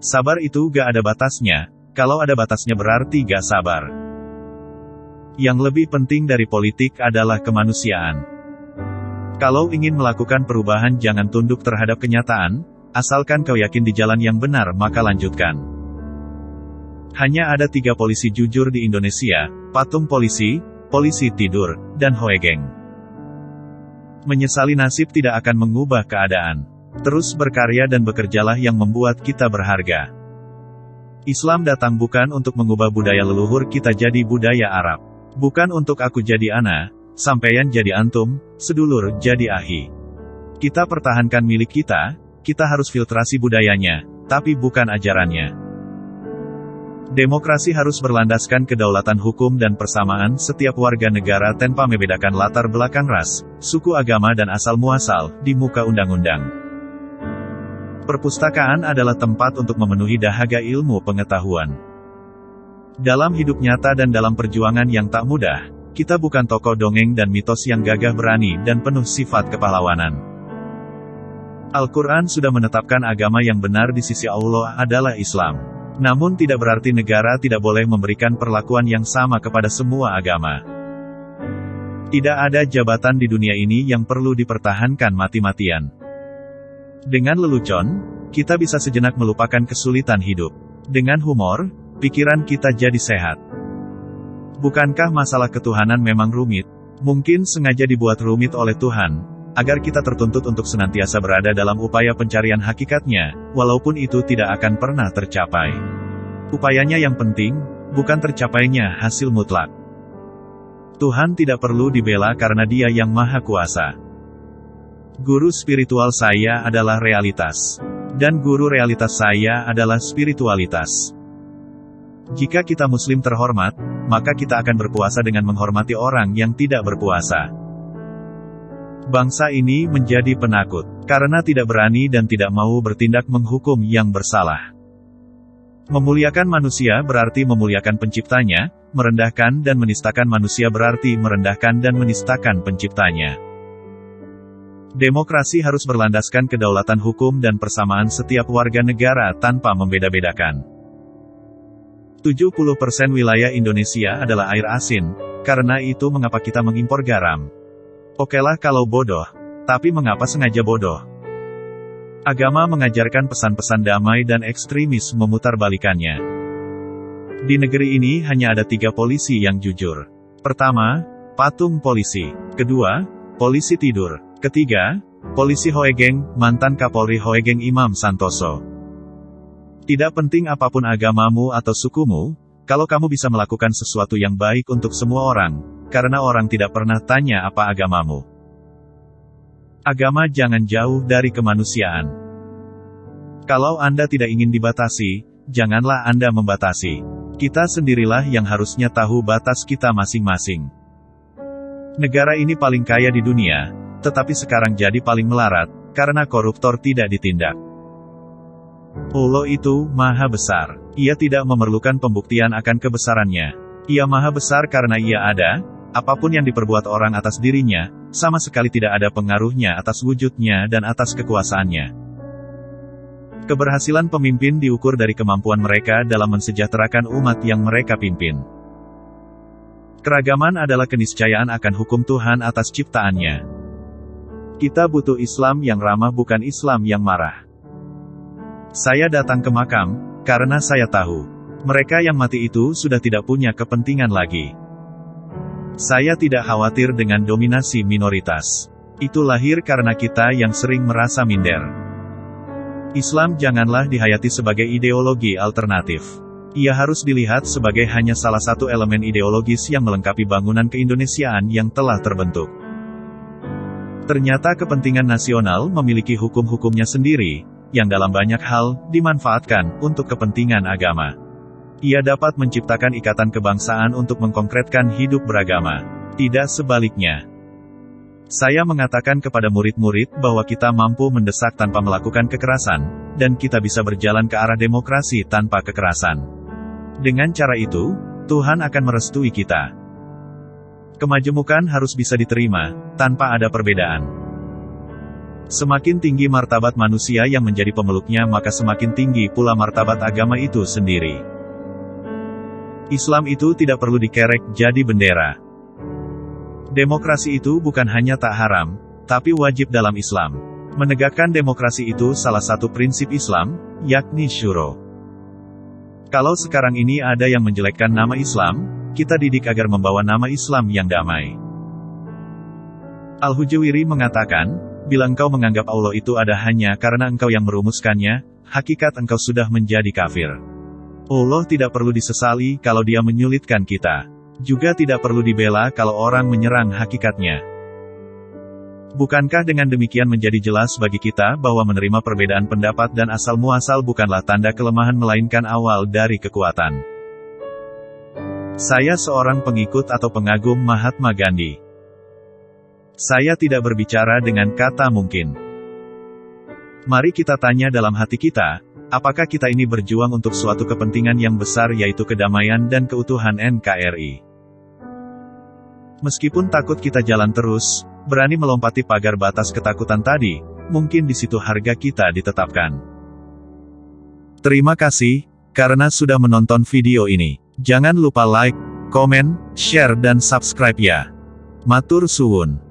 Sabar itu gak ada batasnya, kalau ada batasnya berarti gak sabar. Yang lebih penting dari politik adalah kemanusiaan. Kalau ingin melakukan perubahan jangan tunduk terhadap kenyataan, asalkan kau yakin di jalan yang benar maka lanjutkan. Hanya ada 3 polisi jujur di Indonesia, patung polisi, polisi tidur, dan Hoegeng. Menyesali nasib tidak akan mengubah keadaan. Terus berkarya dan bekerjalah yang membuat kita berharga. Islam datang bukan untuk mengubah budaya leluhur kita jadi budaya Arab. Bukan untuk aku jadi ana, sampeyan jadi antum, sedulur jadi ahi. Kita pertahankan milik kita harus filtrasi budayanya, tapi bukan ajarannya. Demokrasi harus berlandaskan kedaulatan hukum dan persamaan setiap warga negara tanpa membedakan latar belakang ras, suku agama dan asal-muasal, di muka undang-undang. Perpustakaan adalah tempat untuk memenuhi dahaga ilmu pengetahuan. Dalam hidup nyata dan dalam perjuangan yang tak mudah, kita bukan tokoh dongeng dan mitos yang gagah berani dan penuh sifat kepahlawanan. Al-Quran sudah menetapkan agama yang benar di sisi Allah adalah Islam. Namun tidak berarti negara tidak boleh memberikan perlakuan yang sama kepada semua agama. Tidak ada jabatan di dunia ini yang perlu dipertahankan mati-matian. Dengan lelucon, kita bisa sejenak melupakan kesulitan hidup. Dengan humor, pikiran kita jadi sehat. Bukankah masalah ketuhanan memang rumit? Mungkin sengaja dibuat rumit oleh Tuhan, agar kita tertuntut untuk senantiasa berada dalam upaya pencarian hakikatnya, walaupun itu tidak akan pernah tercapai. Upayanya yang penting, bukan tercapainya hasil mutlak. Tuhan tidak perlu dibela karena Dia yang Maha Kuasa. Guru spiritual saya adalah realitas. Dan guru realitas saya adalah spiritualitas. Jika kita Muslim terhormat, maka kita akan berpuasa dengan menghormati orang yang tidak berpuasa. Bangsa ini menjadi penakut, karena tidak berani dan tidak mau bertindak menghukum yang bersalah. Memuliakan manusia berarti memuliakan penciptanya, merendahkan dan menistakan manusia berarti merendahkan dan menistakan penciptanya. Demokrasi harus berlandaskan kedaulatan hukum dan persamaan setiap warga negara tanpa membeda-bedakan. 70% wilayah Indonesia adalah air asin, karena itu mengapa kita mengimpor garam? Okelah kalau bodoh, tapi mengapa sengaja bodoh? Agama mengajarkan pesan-pesan damai dan ekstremis memutarbalikannya. Di negeri ini hanya ada 3 polisi yang jujur. Pertama, patung polisi. Kedua, polisi tidur. Ketiga, polisi Hoegeng, mantan Kapolri Hoegeng Imam Santoso. Tidak penting apapun agamamu atau sukumu, kalau kamu bisa melakukan sesuatu yang baik untuk semua orang, karena orang tidak pernah tanya apa agamamu. Agama jangan jauh dari kemanusiaan. Kalau Anda tidak ingin dibatasi, janganlah Anda membatasi. Kita sendirilah yang harusnya tahu batas kita masing-masing. Negara ini paling kaya di dunia, tetapi sekarang jadi paling melarat, karena koruptor tidak ditindak. Allah itu Maha Besar. Ia tidak memerlukan pembuktian akan kebesarannya. Ia Maha Besar karena Ia ada. Apapun yang diperbuat orang atas dirinya, sama sekali tidak ada pengaruhnya atas wujudnya dan atas kekuasaannya. Keberhasilan pemimpin diukur dari kemampuan mereka dalam mensejahterakan umat yang mereka pimpin. Keragaman adalah keniscayaan akan hukum Tuhan atas ciptaannya. Kita butuh Islam yang ramah bukan Islam yang marah. Saya datang ke makam, karena saya tahu, mereka yang mati itu sudah tidak punya kepentingan lagi. Saya tidak khawatir dengan dominasi minoritas. Itu lahir karena kita yang sering merasa minder. Islam janganlah dihayati sebagai ideologi alternatif. Ia harus dilihat sebagai hanya salah satu elemen ideologis yang melengkapi bangunan keindonesiaan yang telah terbentuk. Ternyata kepentingan nasional memiliki hukum-hukumnya sendiri, yang dalam banyak hal, dimanfaatkan untuk kepentingan agama. Ia dapat menciptakan ikatan kebangsaan untuk mengkonkretkan hidup beragama. Tidak sebaliknya. Saya mengatakan kepada murid-murid bahwa kita mampu mendesak tanpa melakukan kekerasan, dan kita bisa berjalan ke arah demokrasi tanpa kekerasan. Dengan cara itu, Tuhan akan merestui kita. Kemajemukan harus bisa diterima, tanpa ada perbedaan. Semakin tinggi martabat manusia yang menjadi pemeluknya, maka semakin tinggi pula martabat agama itu sendiri. Islam itu tidak perlu dikerek jadi bendera. Demokrasi itu bukan hanya tak haram, tapi wajib dalam Islam. Menegakkan demokrasi itu salah satu prinsip Islam, yakni syuro. Kalau sekarang ini ada yang menjelekkan nama Islam, kita didik agar membawa nama Islam yang damai. Al-Hujwiri mengatakan, bila engkau menganggap Allah itu ada hanya karena engkau yang merumuskannya, hakikat engkau sudah menjadi kafir. Allah tidak perlu disesali kalau dia menyulitkan kita. Juga tidak perlu dibela kalau orang menyerang hakikatnya. Bukankah dengan demikian menjadi jelas bagi kita bahwa menerima perbedaan pendapat dan asal-muasal bukanlah tanda kelemahan melainkan awal dari kekuatan? Saya seorang pengikut atau pengagum Mahatma Gandhi. Saya tidak berbicara dengan kata mungkin. Mari kita tanya dalam hati kita, apakah kita ini berjuang untuk suatu kepentingan yang besar yaitu kedamaian dan keutuhan NKRI? Meskipun takut kita jalan terus, berani melompati pagar batas ketakutan tadi, mungkin di situ harga kita ditetapkan. Terima kasih, karena sudah menonton video ini. Jangan lupa like, komen, share dan subscribe ya. Matur suwun.